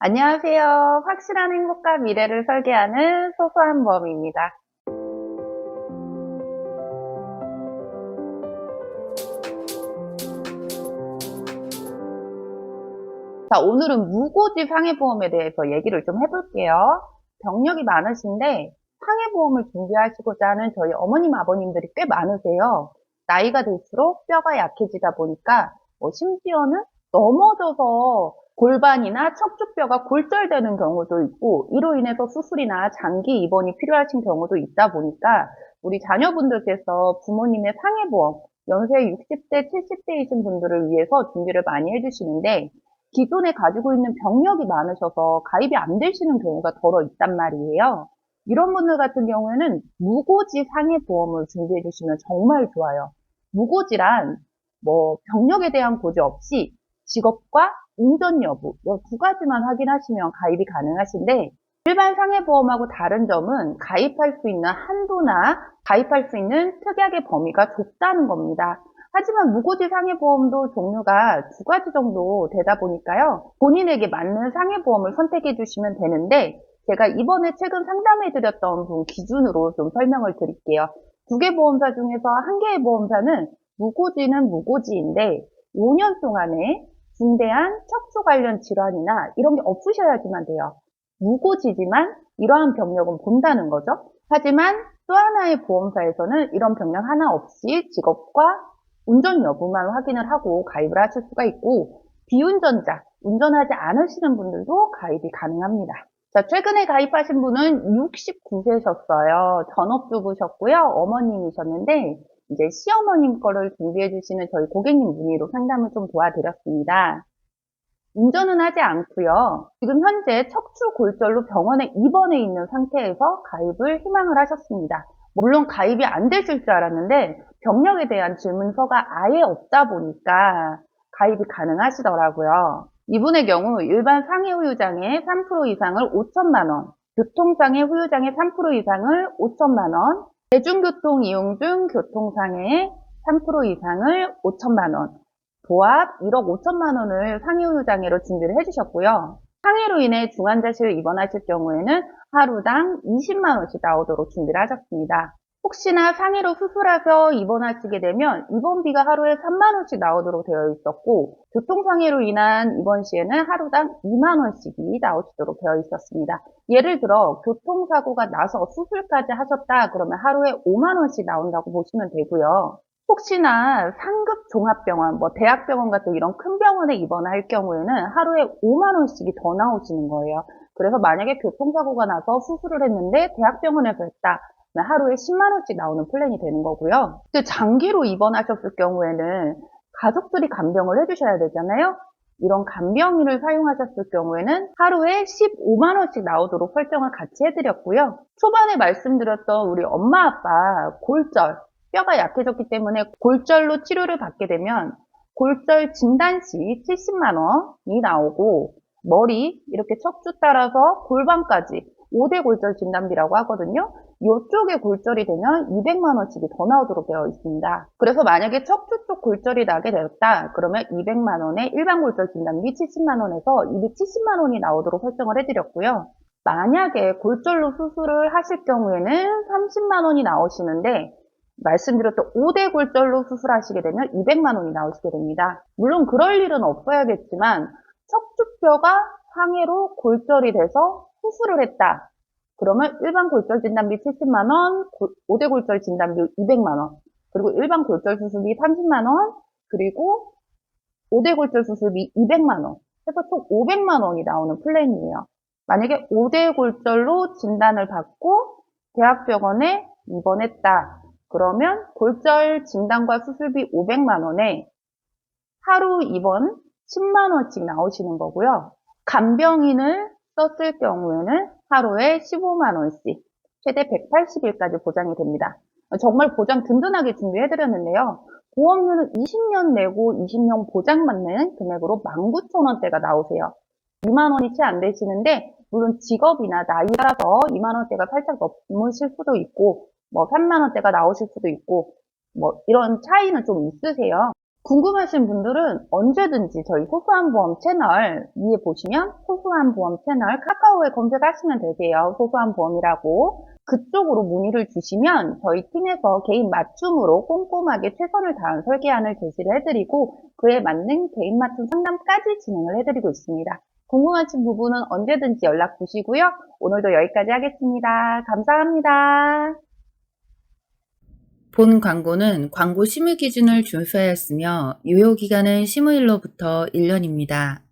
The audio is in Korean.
안녕하세요. 확실한 행복과 미래를 설계하는 소소한 범입니다. 자, 오늘은 무고지 상해보험에 대해서 얘기를 좀 해볼게요. 병력이 많으신데 상해보험을 준비하시고자 하는 저희 어머님, 아버님들이 꽤 많으세요. 나이가 들수록 뼈가 약해지다 보니까 심지어는 넘어져서 골반이나 척추뼈가 골절되는 경우도 있고 이로 인해서 수술이나 장기 입원이 필요하신 경우도 있다 보니까 우리 자녀분들께서 부모님의 상해보험, 연세 60대, 70대이신 분들을 위해서 준비를 많이 해주시는데 기존에 가지고 있는 병력이 많으셔서 가입이 안 되시는 경우가 더러 있단 말이에요. 이런 분들 같은 경우에는 무고지 상해보험을 준비해 주시면 정말 좋아요. 무고지란 병력에 대한 고지 없이 직업과 운전 여부 이 두 가지만 확인하시면 가입이 가능하신데 일반 상해보험하고 다른 점은 가입할 수 있는 한도나 가입할 수 있는 특약의 범위가 좁다는 겁니다. 하지만 무고지 상해보험도 종류가 두 가지 정도 되다 보니까요. 본인에게 맞는 상해보험을 선택해 주시면 되는데 제가 이번에 최근 상담해 드렸던 분 기준으로 좀 설명을 드릴게요. 두 개 보험사 중에서 한 개의 보험사는 무고지는 무고지인데 5년 동안에 중대한 척추 관련 질환이나 이런 게 없으셔야지만 돼요. 무고지지만 이러한 병력은 본다는 거죠. 하지만 또 하나의 보험사에서는 이런 병력 하나 없이 직업과 운전 여부만 확인을 하고 가입을 하실 수가 있고 비운전자, 운전하지 않으시는 분들도 가입이 가능합니다. 자, 최근에 가입하신 분은 69세셨어요. 전업주부셨고요. 어머님이셨는데 이제 시어머님 거를 준비해 주시는 저희 고객님 문의로 상담을 좀 도와드렸습니다. 운전은 하지 않고요. 지금 현재 척추 골절로 병원에 입원해 있는 상태에서 가입을 희망을 하셨습니다. 물론 가입이 안 되실 줄 알았는데 병력에 대한 질문서가 아예 없다 보니까 가입이 가능하시더라고요. 이분의 경우 일반 상해 후유장애 3% 이상을 5천만 원, 교통상해 후유장애 3% 이상을 5천만 원, 대중교통 이용 중 교통상해 3% 이상을 5천만 원, 보합 1억 5천만 원을 상해 후유장애로 준비를 해주셨고요. 상해로 인해 중환자실 입원하실 경우에는 하루당 20만 원씩 나오도록 준비를 하셨습니다. 혹시나 상해로 수술해서 입원하시게 되면 입원비가 하루에 3만 원씩 나오도록 되어 있었고 교통상해로 인한 입원 시에는 하루당 2만 원씩이 나오시도록 되어 있었습니다. 예를 들어 교통사고가 나서 수술까지 하셨다 그러면 하루에 5만 원씩 나온다고 보시면 되고요. 혹시나 상급 종합병원, 대학병원 같은 이런 큰 병원에 입원할 경우에는 하루에 5만 원씩이 더 나오시는 거예요. 그래서 만약에 교통사고가 나서 수술을 했는데 대학병원에서 했다. 하루에 10만 원씩 나오는 플랜이 되는 거고요. 장기로 입원하셨을 경우에는 가족들이 간병을 해주셔야 되잖아요. 이런 간병인을 사용하셨을 경우에는 하루에 15만 원씩 나오도록 설정을 같이 해드렸고요. 초반에 말씀드렸던 우리 엄마 아빠 골절, 뼈가 약해졌기 때문에 골절로 치료를 받게 되면 골절 진단 시 70만 원이 나오고 머리, 이렇게 척추 따라서 골반까지 5대 골절 진단비라고 하거든요. 이쪽에 골절이 되면 200만 원씩이 더 나오도록 되어 있습니다. 그래서 만약에 척추 쪽 골절이 나게 되었다 그러면 200만 원에 일반 골절 진단비 70만 원에서 270만 원이 나오도록 설정을 해드렸고요. 만약에 골절로 수술을 하실 경우에는 30만 원이 나오시는데 말씀드렸던 5대 골절로 수술하시게 되면 200만 원이 나오시게 됩니다. 물론 그럴 일은 없어야겠지만 척추뼈가 상해로 골절이 돼서 수술을 했다. 그러면 일반 골절 진단비 70만 원, 5대 골절 진단비 200만 원, 그리고 일반 골절 수술비 30만 원, 그리고 5대 골절 수술비 200만 원, 해서 총 500만 원이 나오는 플랜이에요. 만약에 5대 골절로 진단을 받고 대학병원에 입원했다. 그러면 골절 진단과 수술비 500만 원에 하루 입원 10만 원씩 나오시는 거고요. 간병인을 썼을 경우에는 하루에 15만 원씩, 최대 180일까지 보장이 됩니다. 정말 보장 든든하게 준비해드렸는데요. 보험료는 20년 내고 20년 보장받는 금액으로 19,000원대가 나오세요. 2만 원이 채 안 되시는데 물론 직업이나 나이에 따라서 2만 원대가 살짝 넘으실 수도 있고 3만 원대가 나오실 수도 있고 이런 차이는 좀 있으세요. 궁금하신 분들은 언제든지 저희 소소한 보험 채널 위에 보시면 소소한 보험 채널 카카오에 검색하시면 되세요. 소소한 보험이라고. 그쪽으로 문의를 주시면 저희 팀에서 개인 맞춤으로 꼼꼼하게 최선을 다한 설계안을 제시를 해드리고 그에 맞는 개인 맞춤 상담까지 진행을 해드리고 있습니다. 궁금하신 부분은 언제든지 연락 주시고요. 오늘도 여기까지 하겠습니다. 감사합니다. 본 광고는 광고 심의 기준을 준수하였으며 유효기간은 심의일로부터 1년입니다.